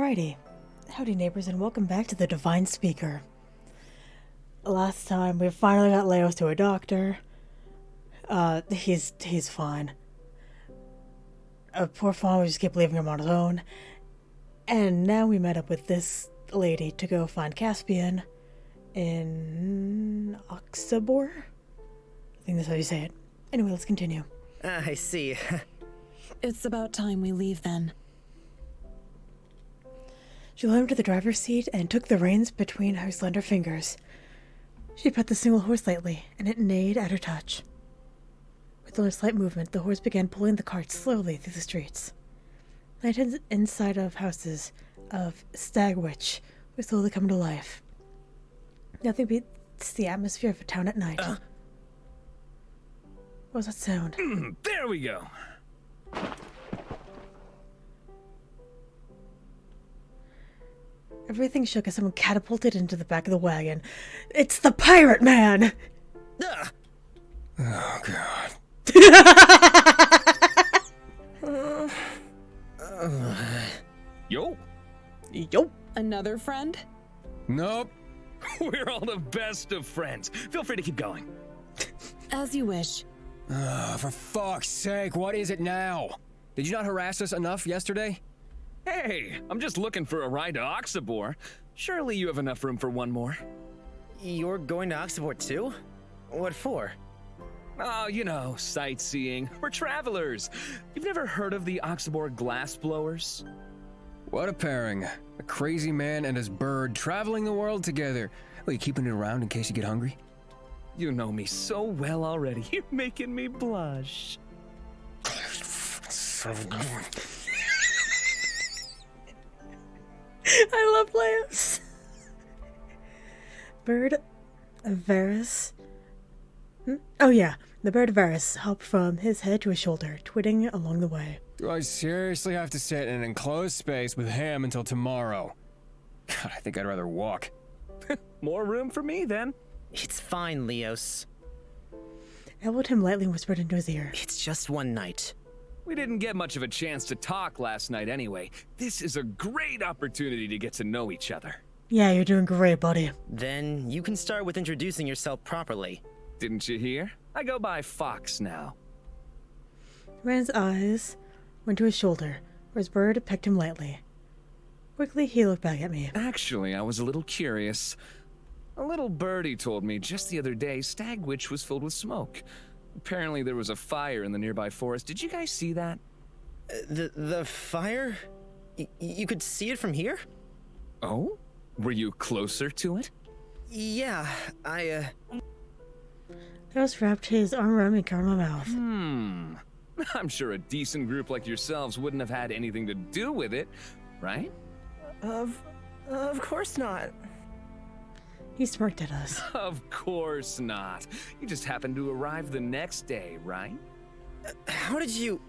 Alrighty, howdy neighbors and welcome back to the Devine Speaker. Last time we finally got Leos to a doctor. He's fine. Poor Fawn, we just kept leaving him on his own. And now we met up with this lady to go find Caspian in Oxabor? I think that's how you say it. Anyway, let's continue. I see. It's about time we leave then. She led him to the driver's seat and took the reins between her slender fingers. She pet the single horse lightly, and it neighed at her touch. With a slight movement, the horse began pulling the cart slowly through the streets. Lanterns inside of houses of Stagwich were slowly coming to life. Nothing beats the atmosphere of a town at night. What was that sound? There we go. Everything shook as someone catapulted into the back of the wagon. It's the pirate man! Oh, God. Yo. Yo! Another friend? Nope. We're all the best of friends. Feel free to keep going. As you wish. For fuck's sake, what is it now? Did you not harass us enough yesterday? Hey, I'm just looking for a ride to Oxabor. Surely you have enough room for one more. You're going to Oxabor too? What for? Oh, you know, sightseeing. We're travelers. You've never heard of the Oxabor glassblowers? What a pairing. A crazy man and his bird traveling the world together. Are you keeping it around in case you get hungry? You know me so well already. You're making me blush. I love Leos. Bird Varus. Oh yeah, the bird Varus hopped from his head to his shoulder, twitting along the way. Do I seriously have to sit in an enclosed space with him until tomorrow? God, I think I'd rather walk. More room for me, then. It's fine, Leos. Elbowed him lightly and whispered into his ear. It's just one night. We didn't get much of a chance to talk last night anyway. This is a great opportunity to get to know each other. Yeah, you're doing great, buddy. Then you can start with introducing yourself properly. Didn't you hear? I go by Fox now. Rand's eyes went to his shoulder, where his bird pecked him lightly. Quickly, he looked back at me. Actually, I was a little curious. A little birdie told me just the other day Stagwich was filled with smoke. Apparently there was a fire in the nearby forest. Did you guys see that? The fire? You could see it from here? Oh? Were you closer to it? Yeah, Leos wrapped his arm around me and covered my mouth. I'm sure a decent group like yourselves wouldn't have had anything to do with it, right? Of course not. He smirked at us. Of course not. You just happened to arrive the next day, right? how did you...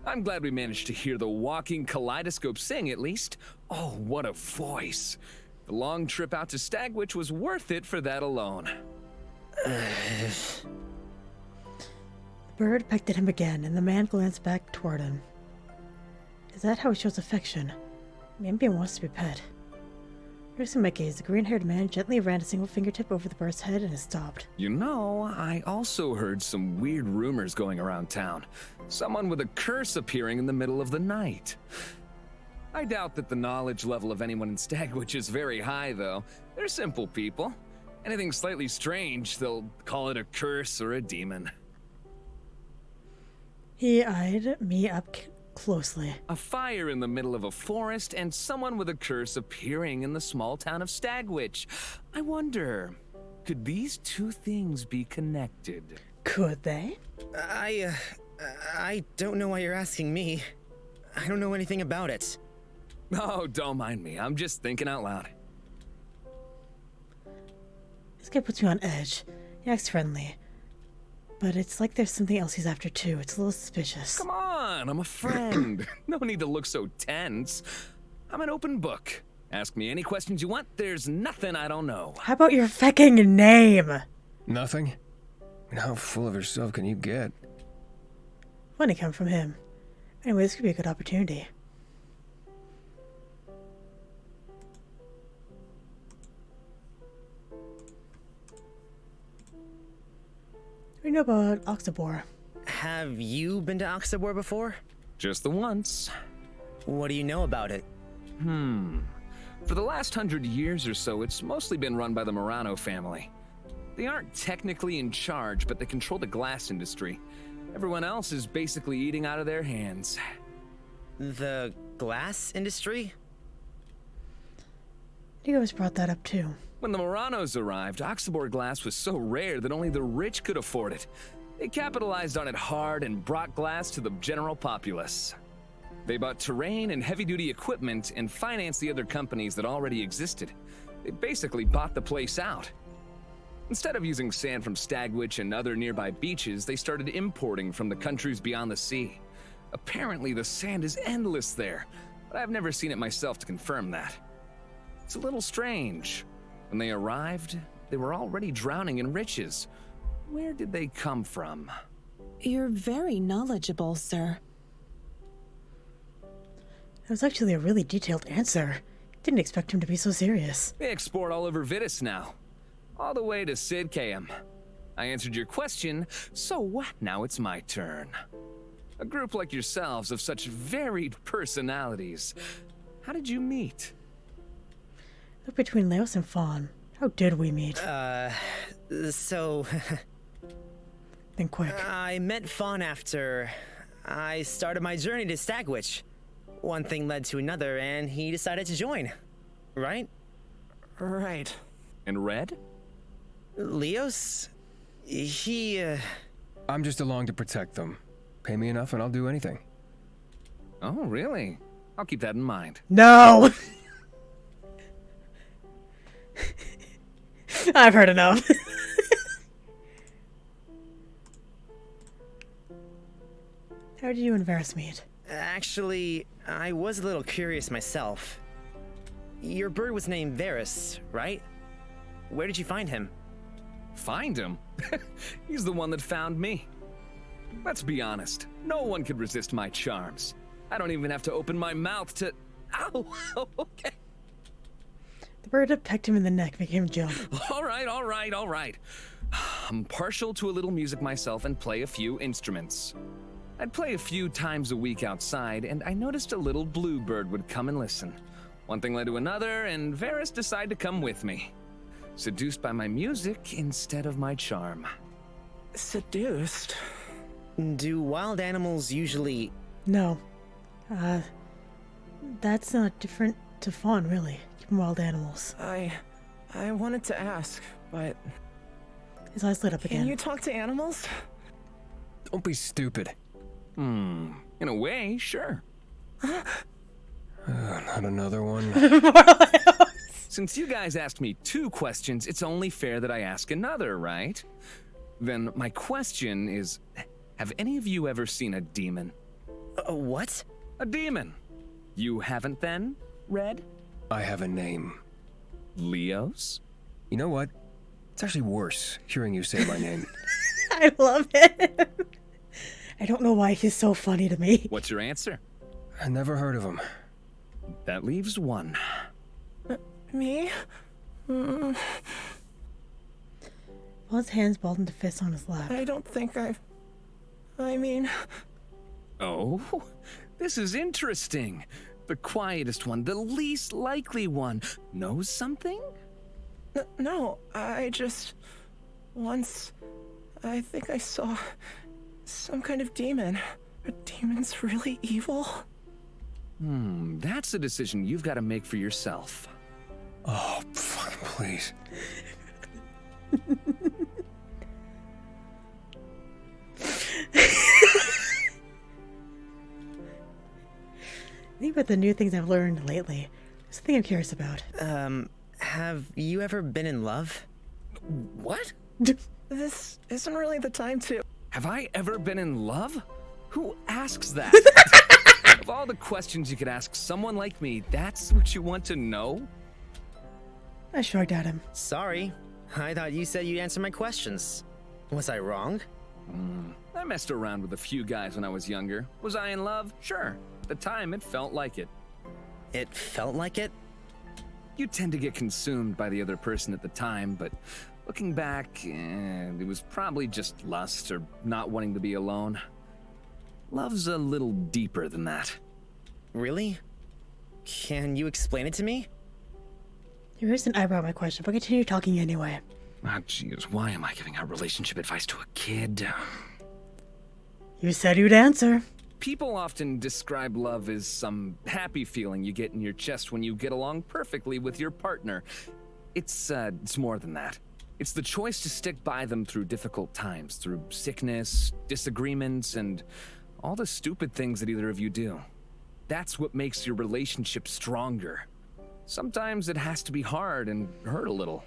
I'm glad we managed to hear the walking kaleidoscope sing, at least. Oh, what a voice. The long trip out to Stagwich was worth it for that alone. The bird pecked at him again, and the man glanced back toward him. Is that how he shows affection? Maybe he wants to be pet. Noticing my gaze, the green-haired man gently ran a single fingertip over the bird's head and it stopped. You know, I also heard some weird rumors going around town. Someone with a curse appearing in the middle of the night. I doubt that the knowledge level of anyone in Stagwich is very high, though. They're simple people. Anything slightly strange, they'll call it a curse or a demon. He eyed me up closely. A fire in the middle of a forest and someone with a curse appearing in the small town of Stagwich. I wonder, could these two things be connected? Could they? I don't know why you're asking me. I don't know anything about it. Oh, don't mind me. I'm just thinking out loud. This guy puts me on edge. He acts friendly. But it's like there's something else he's after too. It's a little suspicious. Come on, I'm a friend. No need to look so tense. I'm an open book. Ask me any questions you want. There's nothing I don't know. How about your fecking name? Nothing? I mean, how full of yourself can you get? Funny come from him. Anyway, this could be a good opportunity. do you know about Oxabor? Have you been to Oxabor before? Just the once. What do you know about it? For the last 100 years or so, it's mostly been run by the Murano family. They aren't technically in charge, but they control the glass industry. Everyone else is basically eating out of their hands. The glass industry? Nico has brought that up too. When the Muranos arrived, Oxabor glass was so rare that only the rich could afford it. They capitalized on it hard and brought glass to the general populace. They bought terrain and heavy-duty equipment and financed the other companies that already existed. They basically bought the place out. Instead of using sand from Stagwitch and other nearby beaches, they started importing from the countries beyond the sea. Apparently, the sand is endless there, but I've never seen it myself to confirm that. It's a little strange. When they arrived, they were already drowning in riches. Where did they come from? You're very knowledgeable, sir. That was actually a really detailed answer. Didn't expect him to be so serious. They export all over Vitus now. All the way to Sidcaeum. I answered your question, so now it's my turn. A group like yourselves of such varied personalities. How did you meet? Look between Leos and Fawn. How did we meet? So... Think quick. I met Fawn after I started my journey to Stagwitch. One thing led to another, and he decided to join. Right? Right. And Red? Leos? He, I'm just along to protect them. Pay me enough and I'll do anything. Oh, really? I'll keep that in mind. No! I've heard enough. How did you and Varys meet? Actually, I was a little curious myself. Your bird was named Varys, right? Where did you find him? Find him? He's the one that found me. Let's be honest. No one could resist my charms. I don't even have to open my mouth to... Ow! Okay. The bird that pecked him in the neck making him jump. All right. I'm partial to a little music myself and play a few instruments. I'd play a few times a week outside, and I noticed a little bluebird would come and listen. One thing led to another, and Varys decided to come with me. Seduced by my music instead of my charm. Seduced? Do wild animals usually... No. That's not different to Fawn, really. From wild animals. I wanted to ask, but... His eyes lit up again. Can you talk to animals? Don't be stupid. In a way, sure. Not another one. Since you guys asked me 2 questions, it's only fair that I ask another, right? Then my question is, have any of you ever seen a demon? What? A demon. You haven't then, Red? I have a name. Leos? You know what? It's actually worse hearing you say my name. I love it. I don't know why he's so funny to me. What's your answer? I never heard of him. That leaves 1. Me? Fawn's hands balled into fists on his lap. I don't think I mean... Oh, this is interesting. The quietest one, the least likely one, knows something? No, I just... Once, I think I saw some kind of demon. Are demons really evil? That's a decision you've got to make for yourself. Oh, fucking please. Think about the new things I've learned lately. There's something I'm curious about. Have you ever been in love? What? This isn't really the time to... Have I ever been in love? Who asks that? Of all the questions you could ask someone like me, that's what you want to know? I shrugged at him. Sorry. I thought you said you'd answer my questions. Was I wrong? I messed around with a few guys when I was younger. Was I in love? Sure. At the time, it felt like it. It felt like it? You tend to get consumed by the other person at the time, but Looking back, it was probably just lust or not wanting to be alone. Love's a little deeper than that. Really? Can you explain it to me? There is an eyebrow at my question, but continue talking anyway. Ah, jeez, why am I giving out relationship advice to a kid? You said you'd answer. People often describe love as some happy feeling you get in your chest when you get along perfectly with your partner. It's more than that. It's the choice to stick by them through difficult times, through sickness, disagreements, and all the stupid things that either of you do. That's what makes your relationship stronger. Sometimes it has to be hard and hurt a little.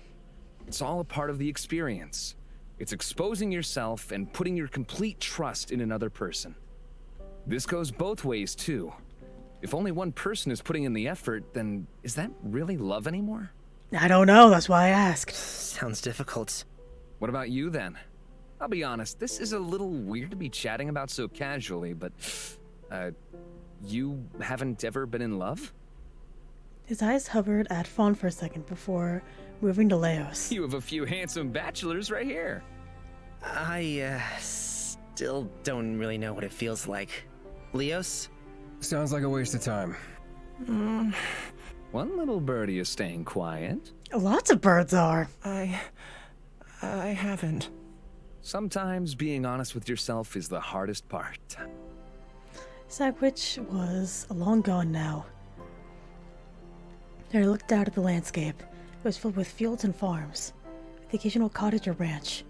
It's all a part of the experience. It's exposing yourself and putting your complete trust in another person. This goes both ways, too. If only one person is putting in the effort, then is that really love anymore? I don't know, that's why I asked. Sounds difficult. What about you, then? I'll be honest, this is a little weird to be chatting about so casually, but, you haven't ever been in love? His eyes hovered at Fawn for a second before moving to Leos. You have a few handsome bachelors right here. I, still don't really know what it feels like. Leos? Sounds like a waste of time. One little birdie is staying quiet. Lots of birds are. I haven't. Sometimes being honest with yourself is the hardest part. Stagwitch was long gone now. I looked out at the landscape. It was filled with fields and farms, the occasional cottage or ranch.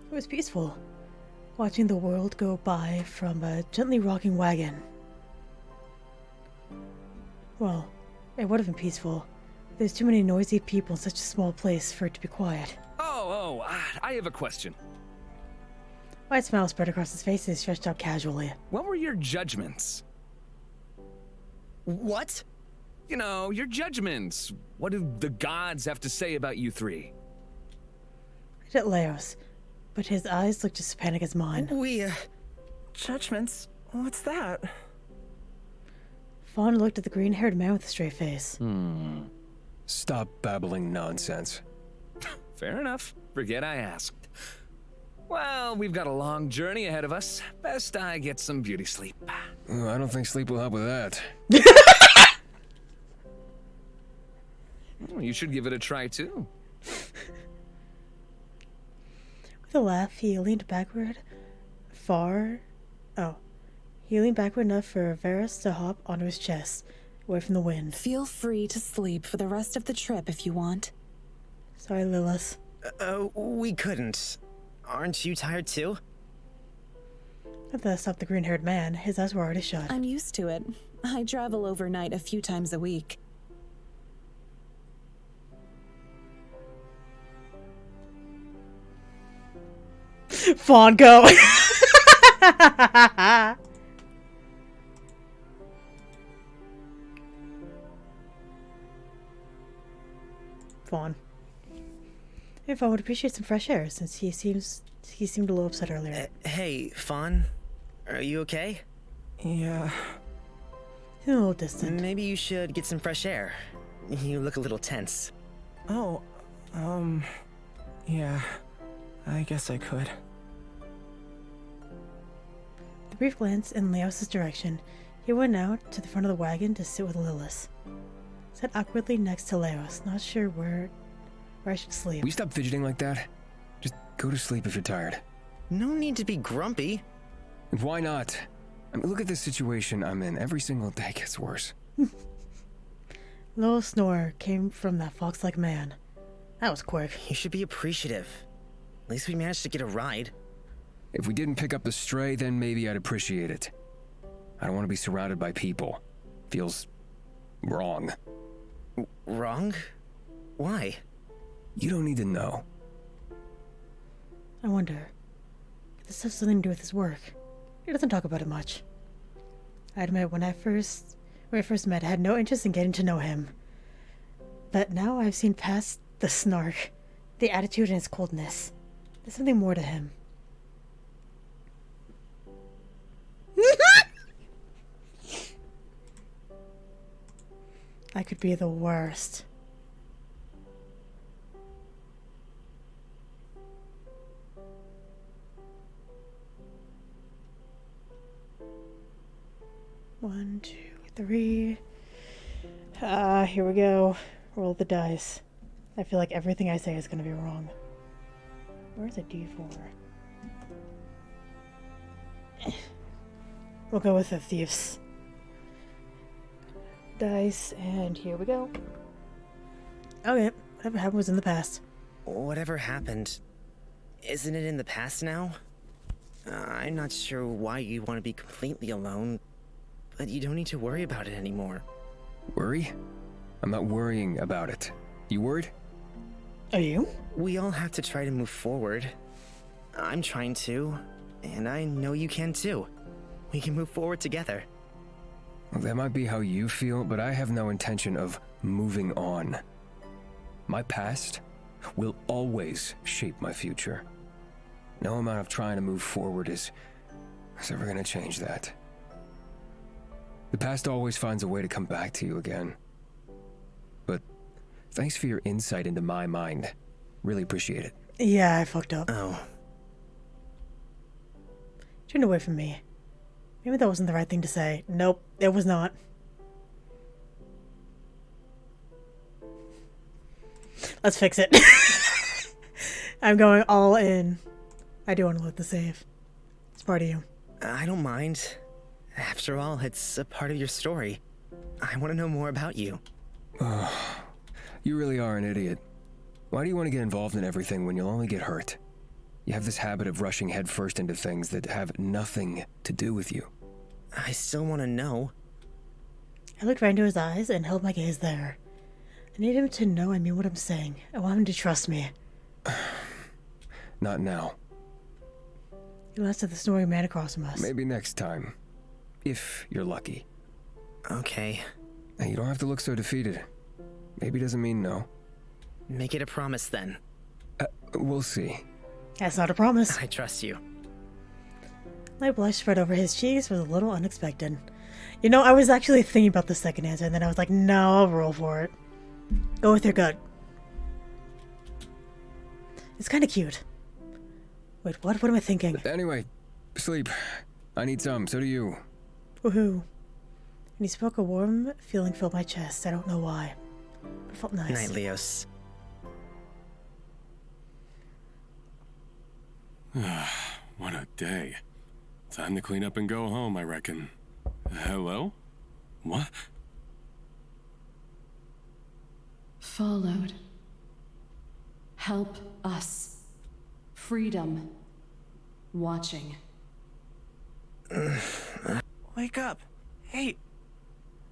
It was peaceful, watching the world go by from a gently rocking wagon. Well, it would have been peaceful. There's too many noisy people in such a small place for it to be quiet. I have a question. Wide smile spread across his face and he stretched out casually. What were your judgments? What? You know, your judgments. What do the gods have to say about you three? I looked at Leos, but his eyes looked just as panicked as mine. Judgments? What's that? Fawn looked at the green-haired man with the straight face. Stop babbling nonsense. Fair enough. Forget I asked. Well, we've got a long journey ahead of us. Best I get some beauty sleep. Ooh, I don't think sleep will help with that. Well, you should give it a try, too. With a laugh, he leaned backward He leaned backward enough for Varys to hop onto his chest, away from the wind. Feel free to sleep for the rest of the trip if you want. Sorry, Lilith. We couldn't. Aren't you tired too? At the stop the green-haired man, his eyes were already shut. I'm used to it. I travel overnight a few times a week. Fawn, go! Fawn. Hey, Fawn would appreciate some fresh air since he seemed a little upset earlier. Hey, Fawn. Are you okay? Yeah. He's a little distant. Maybe you should get some fresh air. You look a little tense. Oh, yeah. I guess I could. The brief glance in Leos's direction, he went out to the front of the wagon to sit with Lilith. Sat awkwardly next to Leos, not sure where I should sleep. Will you stop fidgeting like that? Just go to sleep if you're tired. No need to be grumpy. And why not? I mean, look at the situation I'm in. Every single day gets worse. Little snore came from that fox-like man. That was quick. You should be appreciative. At least we managed to get a ride. If we didn't pick up the stray, then maybe I'd appreciate it. I don't want to be surrounded by people. Feels wrong. Wrong? Why? You don't need to know. I wonder if this has something to do with his work. He doesn't talk about it much. I admit when I first met, I had no interest in getting to know him. But now I've seen past the snark, the attitude and his coldness. There's something more to him. I could be the worst. 3. Here we go. Roll the dice. I feel like everything I say is going to be wrong. Where's a D4? We'll go with the thieves. Dice, and here we go. Okay, whatever happened was in the past. Whatever happened, isn't it in the past now? I'm not sure why you want to be completely alone, but you don't need to worry about it anymore. Worry? I'm not worrying about it. You worried? Are you? We all have to try to move forward. I'm trying to, and I know you can too. We can move forward together. Well, that might be how you feel, but I have no intention of moving on. My past will always shape my future. No amount of trying to move forward is ever going to change that. The past always finds a way to come back to you again. But thanks for your insight into my mind. Really appreciate it. Yeah, I fucked up. Oh. Turned away from me. Maybe that wasn't the right thing to say. Nope, it was not. Let's fix it. I'm going all in. I do want to load the save. It's part of you. I don't mind. After all, it's a part of your story. I want to know more about you. You really are an idiot. Why do you want to get involved in everything when you'll only get hurt? You have this habit of rushing headfirst into things that have nothing to do with you. I still want to know. I looked right into his eyes and held my gaze there. I need him to know I mean what I'm saying. I want him to trust me. Not now. He glanced at the snoring man across from us. Maybe next time. If you're lucky. Okay. Hey, you don't have to look so defeated. Maybe doesn't mean no. Make it a promise then. We'll see. That's not a promise. I trust you. My blush spread over his cheeks was a little unexpected. You know, I was actually thinking about the second answer, and then I was like, no, I'll roll for it. Go with your gut. It's kind of cute. Wait, what? What am I thinking? Anyway, sleep. I need some, so do you. Woohoo. When he spoke, a warm feeling filled my chest. I don't know why. It felt nice. Night, Leos. What a day. Time to clean up and go home, I reckon. Hello? What? Followed. Help us. Freedom. Watching. Wake up. Hey,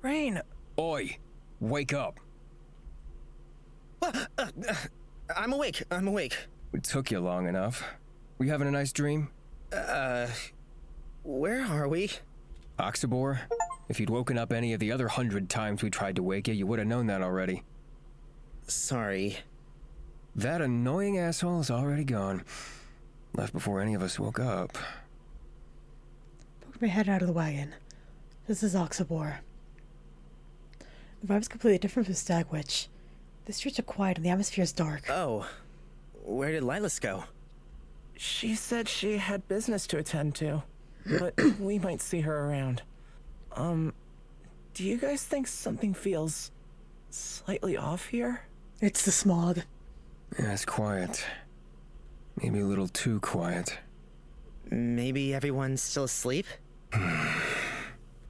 Rain. Oi! Wake up! I'm awake. I'm awake. It took you long enough. Were you having a nice dream? Where are we? Oxabor? If you'd woken up any of the other 100 times we tried to wake you, you would have known that already. Sorry. That annoying asshole is already gone. Left before any of us woke up. Poked my head out of the wagon. This is Oxabor. The vibe's completely different from Stagwitch. The streets are quiet and the atmosphere is dark. Oh. Where did Lilas go? She said she had business to attend to, but we might see her around. Do you guys think something feels slightly off here? It's the smog. Yeah, it's quiet. Maybe a little too quiet. Maybe everyone's still asleep?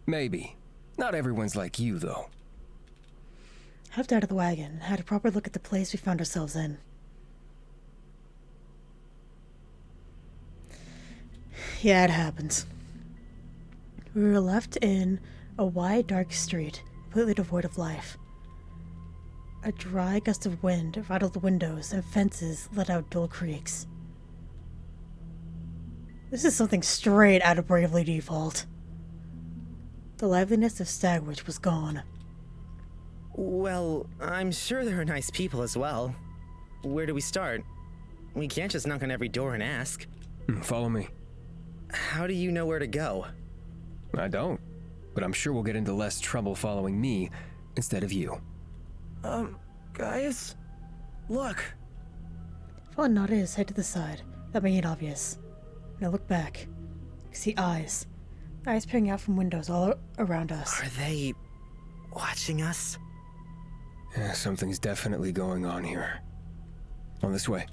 Maybe. Not everyone's like you, though. I hopped out of the wagon and had a proper look at the place we found ourselves in. Yeah, it happens. We were left in a wide, dark street, completely devoid of life. A dry gust of wind rattled the windows, and fences let out dull creaks. This is something straight out of Bravely Default. The liveliness of Stagwitch was gone. Well, I'm sure there are nice people as well. Where do we start? We can't just knock on every door and ask. Follow me. How do you know where to go? I don't. But I'm sure we'll get into less trouble following me instead of you. Guys, look. Fawn nodded his head to the side. That made it obvious. When I looked back, I could see eyes. Eyes peering out from windows all around us. Are they Watching us? Yeah, something's definitely going on here. On this way.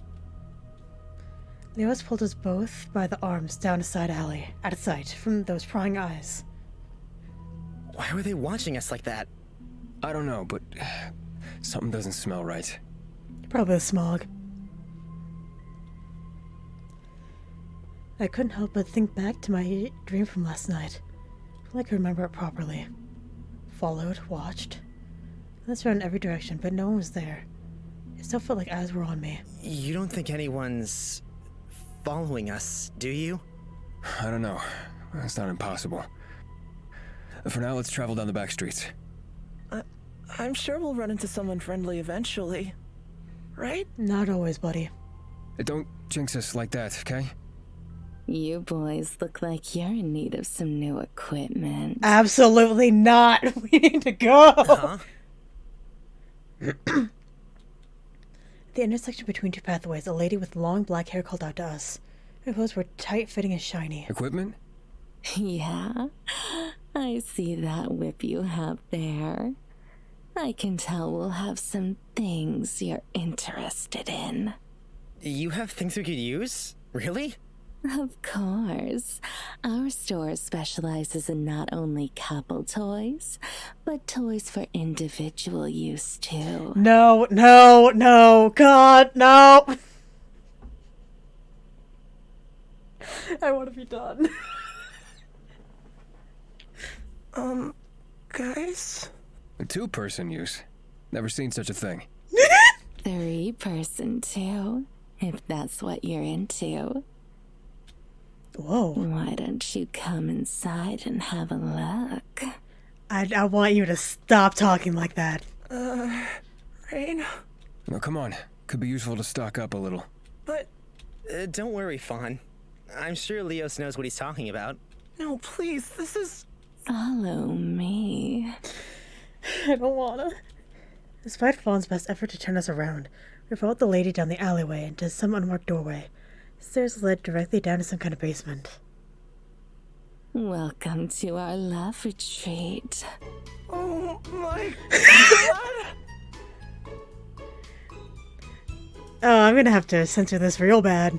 Leos pulled us both by the arms down a side alley, out of sight from those prying eyes. Why were they watching us like that? I don't know, but something doesn't smell right. Probably the smog. I couldn't help but think back to my dream from last night. I feel like I remember it properly. Followed, watched. Let's run in every direction, but no one was there. It still felt like eyes were on me. You don't think anyone's following us, do you? I don't know. That's not impossible. For now, let's travel down the back streets. I'm sure we'll run into someone friendly eventually. Right? Not always, buddy. Don't jinx us like that, okay? You boys look like you're in need of some new equipment. Absolutely not. We need to go. Huh? The intersection between two pathways, a lady with long black hair called out to us. Her clothes were tight-fitting and shiny. Equipment? Yeah, I see that whip you have there. I can tell we'll have some things you're interested in. You have things we could use? Really? Of course. Our store specializes in not only couple toys, but toys for individual use too. No, no, no, God, no. I want to be done. Guys? A two-person use. Never seen such a thing. 3-person too, if that's what you're into. Whoa. Why don't you come inside and have a look? I want you to stop talking like that. Rain? No, come on. Could be useful to stock up a little. But... Don't worry, Fawn. I'm sure Leos knows what he's talking about. No, please, this is... Follow me. I don't wanna. Despite Fawn's best effort to turn us around, we followed the lady down the alleyway into some unmarked doorway. Stairs led directly down to some kind of basement. Welcome to our love retreat. Oh my god! Oh, I'm gonna have to censor this real bad.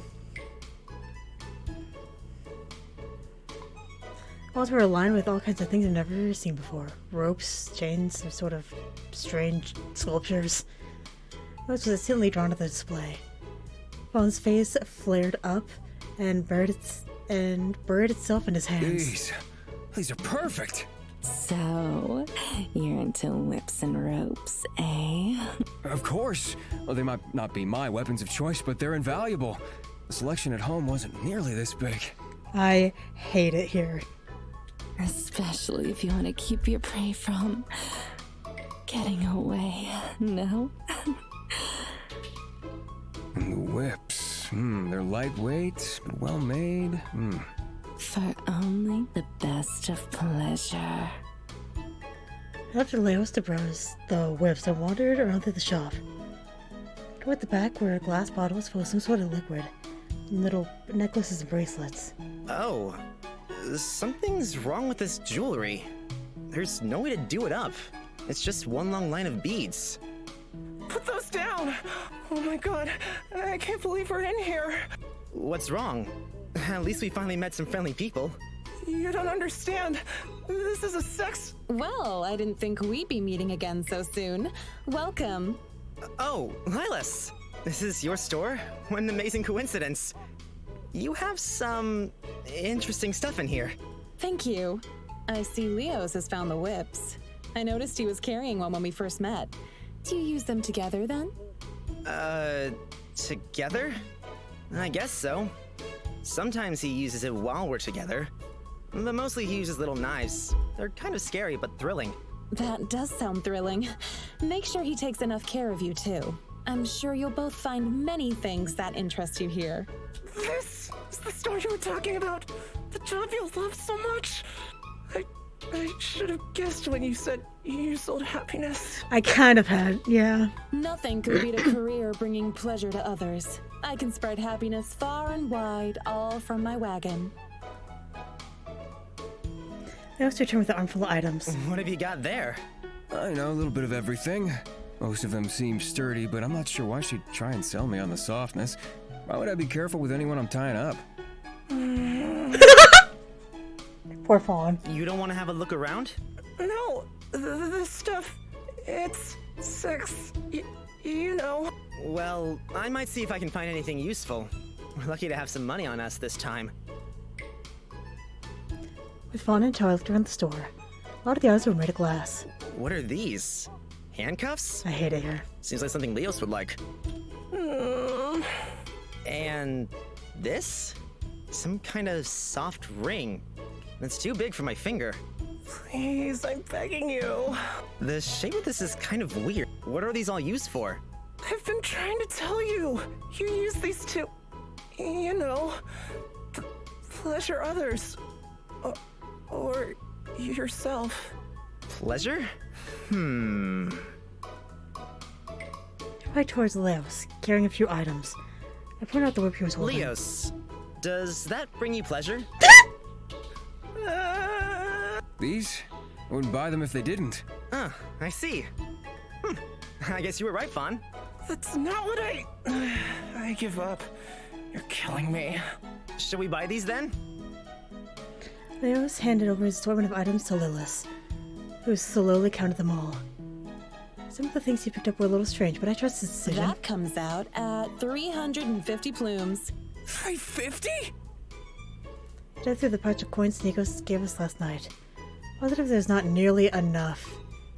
Walls were aligned with all kinds of things I've never seen before. Ropes, chains, some sort of strange sculptures. Most was instantly drawn to the display. Fawn's face flared up and buried itself in his hands. These are perfect. So, you're into whips and ropes, eh? Of course. Well, they might not be my weapons of choice, but they're invaluable. The selection at home wasn't nearly this big. I hate it here. Especially if you want to keep your prey from getting away, no? And the whips. They're lightweight, but well made. For only the best of pleasure. I left Leos to browse the whips and wandered around through the shop. Toward the back were glass bottles full of some sort of liquid, and little necklaces and bracelets. Oh, something's wrong with this jewelry. There's no way to do it up. It's just one long line of beads. Put those down! Oh my god, I can't believe we're in here. What's wrong? At least we finally met some friendly people. You don't understand. This is a sex... Well, I didn't think we'd be meeting again so soon. Welcome. Oh, Lilas! This is your store? What an amazing coincidence. You have some interesting stuff in here. Thank you. I see Leos has found the whips. I noticed he was carrying one when we first met. Do you use them together then? Together? I guess so. Sometimes he uses it while we're together. But mostly he uses little knives. They're kind of scary, but thrilling. That does sound thrilling. Make sure he takes enough care of you too. I'm sure you'll both find many things that interest you here. This is the store you were talking about. The job you love so much. I should have guessed when you said you sold happiness. I kind of had, yeah. Nothing could beat a career bringing pleasure to others. I can spread happiness far and wide, all from my wagon. Leos returned with an armful of items. What have you got there? I know, a little bit of everything. Most of them seem sturdy, but I'm not sure why she'd try and sell me on the softness. Why would I be careful with anyone I'm tying up? Poor Fawn. You don't want to have a look around? No, this stuff, it's sex, you know. Well, I might see if I can find anything useful. We're lucky to have some money on us this time. With Fawn and tow, I looked around the store. A lot of the items were made of glass. What are these? Handcuffs? I hate it here. Seems like something Leos would like. And this? Some kind of soft ring. It's too big for my finger. Please, I'm begging you. The shape of this is kind of weird. What are these all used for? I've been trying to tell you. You use these to, you know, pleasure others. Or yourself. Pleasure? I went towards Leos, carrying a few items. I pointed out the whip he was holding. Leos, does that bring you pleasure? These? I wouldn't buy them if they didn't. I see. I guess you were right, Fawn. That's not what I give up. You're killing me. Should we buy these then? Leos handed over his assortment of items to Lilith, who slowly counted them all. Some of the things he picked up were a little strange, but I trust his decision. That comes out at 350 plumes. 350? Dead through the pouch of coins Nikos gave us last night. Positive there's not nearly enough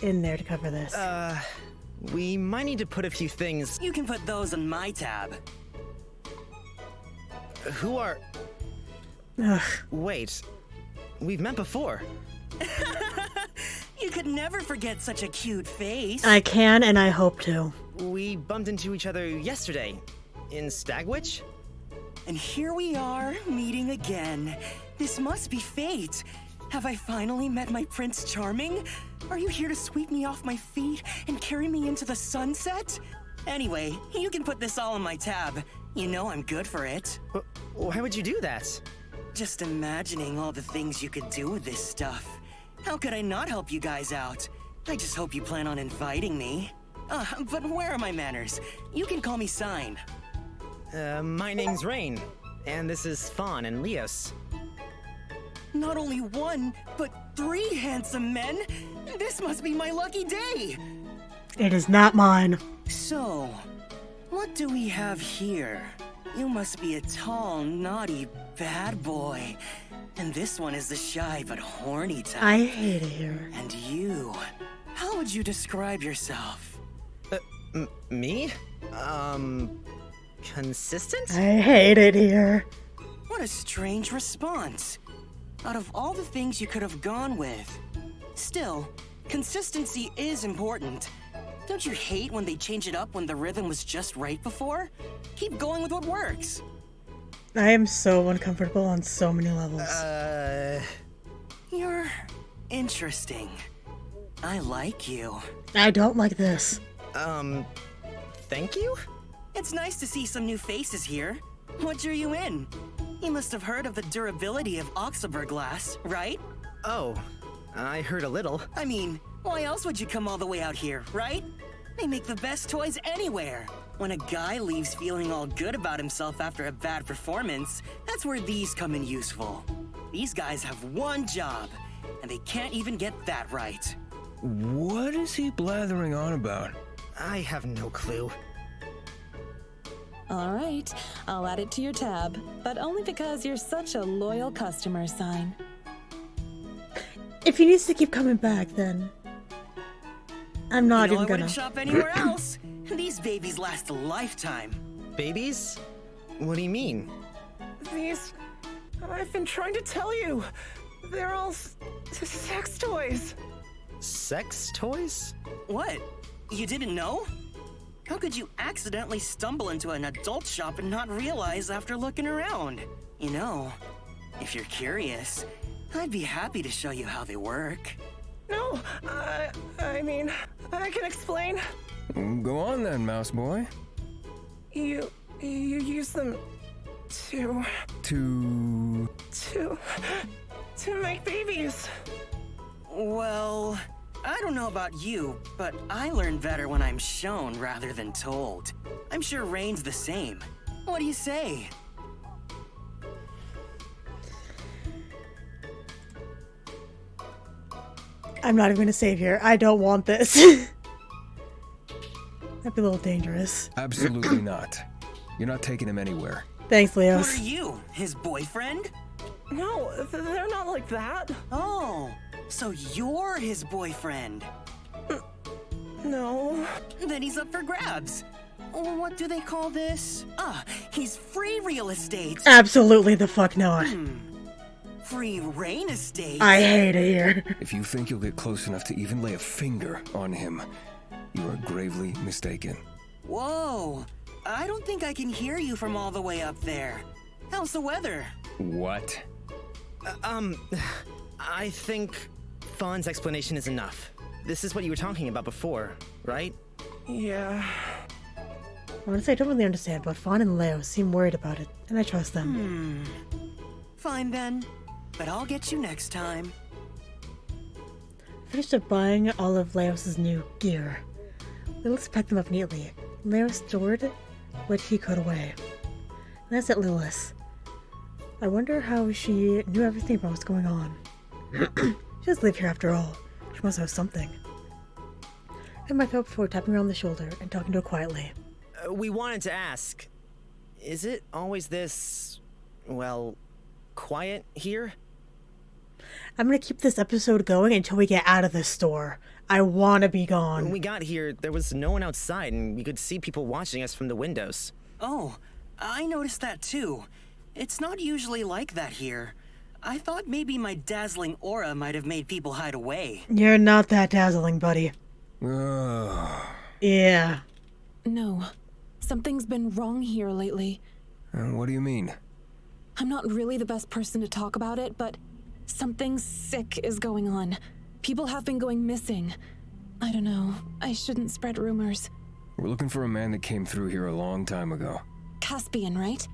in there to cover this. We might need to put a few things. You can put those on my tab. Who are... Ugh. Wait. We've met before. You could never forget such a cute face. I can, and I hope to. We bumped into each other yesterday. In Stagwitch? And here we are, meeting again. This must be fate. Have I finally met my Prince Charming? Are you here to sweep me off my feet and carry me into the sunset? Anyway, you can put this all on my tab. You know I'm good for it. Why would you do that? Just imagining all the things you could do with this stuff. How could I not help you guys out? I just hope you plan on inviting me. But where are my manners? You can call me Sign. My name's Rain, and this is Fawn and Leos. Not only one, but 3 handsome men? This must be my lucky day! It is not mine. So, what do we have here? You must be a tall, naughty, bad boy. And this one is the shy but horny type. I hate it here. And you, how would you describe yourself? Me? Consistent? I hate it here. What a strange response. Out of all the things you could have gone with. Still, consistency is important. Don't you hate when they change it up when the rhythm was just right before? Keep going with what works. I am so uncomfortable on so many levels. You're interesting. I like you. I don't like this. Thank you? It's nice to see some new faces here. What drew you in? You must have heard of the durability of Oxaber glass, right? Oh, I heard a little. I mean, why else would you come all the way out here, right? They make the best toys anywhere. When a guy leaves feeling all good about himself after a bad performance, that's where these come in useful. These guys have one job, and they can't even get that right. What is he blathering on about? I have no clue. All right, I'll add it to your tab, but only because you're such a loyal customer, Sign. If he needs to keep coming back, then I'm not even I gonna. wouldn't shop anywhere else. These babies last a lifetime. Babies? What do you mean? These... I've been trying to tell you. They're all sex toys. Sex toys? What? You didn't know? How could you accidentally stumble into an adult shop and not realize after looking around? You know, if you're curious, I'd be happy to show you how they work. No, I mean, I can explain. Go on then, mouse boy. You use them to To... make babies. Well, I don't know about you, but I learn better when I'm shown rather than told. I'm sure Rain's the same. What do you say? I'm not even gonna save here. I don't want this. That'd be a little dangerous. Absolutely not. You're not taking him anywhere. Thanks, Leos. What are you, his boyfriend? No, they're not like that. Oh, so you're his boyfriend. No. Then he's up for grabs. What do they call this? He's free real estate. Absolutely the fuck not. Free Rain estate. I hate it here. If you think you'll get close enough to even lay a finger on him, you are gravely mistaken. Whoa, I don't think I can hear you from all the way up there. How's the weather? What? I think Fawn's explanation is enough. This is what you were talking about before, right? Yeah. Honestly, I don't really understand, but Fawn and Leo seem worried about it, and I trust them. Fine then, but I'll get you next time. I finished up buying all of Leos' new gear. Lilith packed them up neatly. Leo stored what he could away. And that's at Lilith. I wonder how she knew everything about what's going on. She does live here after all. She must know something. I had my throat before tapping her on the shoulder and talking to her quietly. We wanted to ask, is it always this, well, quiet here? I'm gonna keep this episode going until we get out of this store. I wanna be gone. When we got here, there was no one outside, and we could see people watching us from the windows. Oh, I noticed that too. It's not usually like that here. I thought maybe my dazzling aura might have made people hide away. You're not that dazzling, buddy. Yeah. No. Something's been wrong here lately. What do you mean? I'm not really the best person to talk about it, but something sick is going on. People have been going missing. I don't know. I shouldn't spread rumors. We're looking for a man that came through here a long time ago. Caspian, right?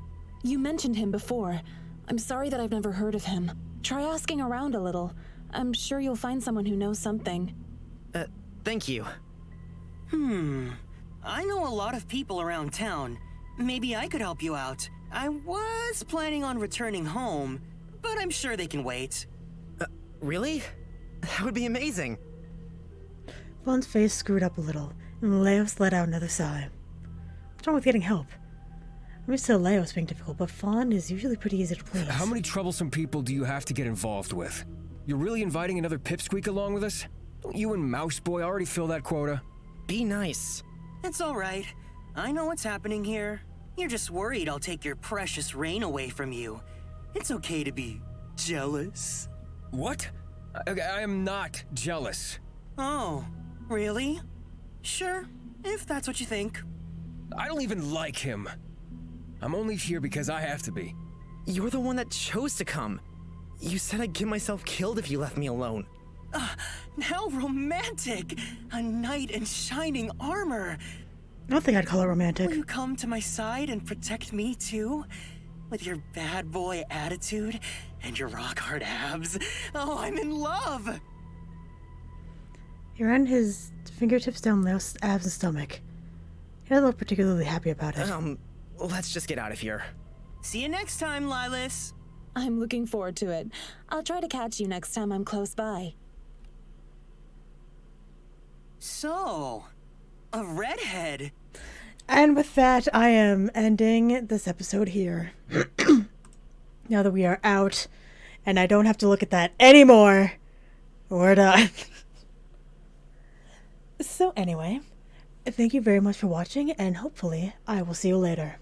You mentioned him before. I'm sorry that I've never heard of him. Try asking around a little. I'm sure you'll find someone who knows something. Thank you. I know a lot of people around town. Maybe I could help you out. I was planning on returning home, but I'm sure they can wait. Really? That would be amazing. Fawn's face screwed up a little, and Leos let out another sigh. What's wrong with getting help? I'm used to Leos being difficult, but Fawn is usually pretty easy to please. How many troublesome people do you have to get involved with? You're really inviting another pipsqueak along with us? Don't you and Mouseboy already fill that quota? Be nice. It's all right. I know what's happening here. You're just worried I'll take your precious Rain away from you. It's okay to be jealous. What? I am not jealous. Oh, really? Sure, if that's what you think. I don't even like him. I'm only here because I have to be. You're the one that chose to come. You said I'd get myself killed if you left me alone. How romantic! A knight in shining armor. I don't think I'd call it romantic. Will you come to my side and protect me too? With your bad boy attitude and your rock hard abs. Oh, I'm in love! He ran his fingertips down Leo's abs and stomach. He didn't look particularly happy about it. Let's just get out of here. See you next time, Lilas. I'm looking forward to it. I'll try to catch you next time I'm close by. So, a redhead. And with that, I am ending this episode here. Now that we are out, and I don't have to look at that anymore, we're done. So anyway, thank you very much for watching, and hopefully I will see you later.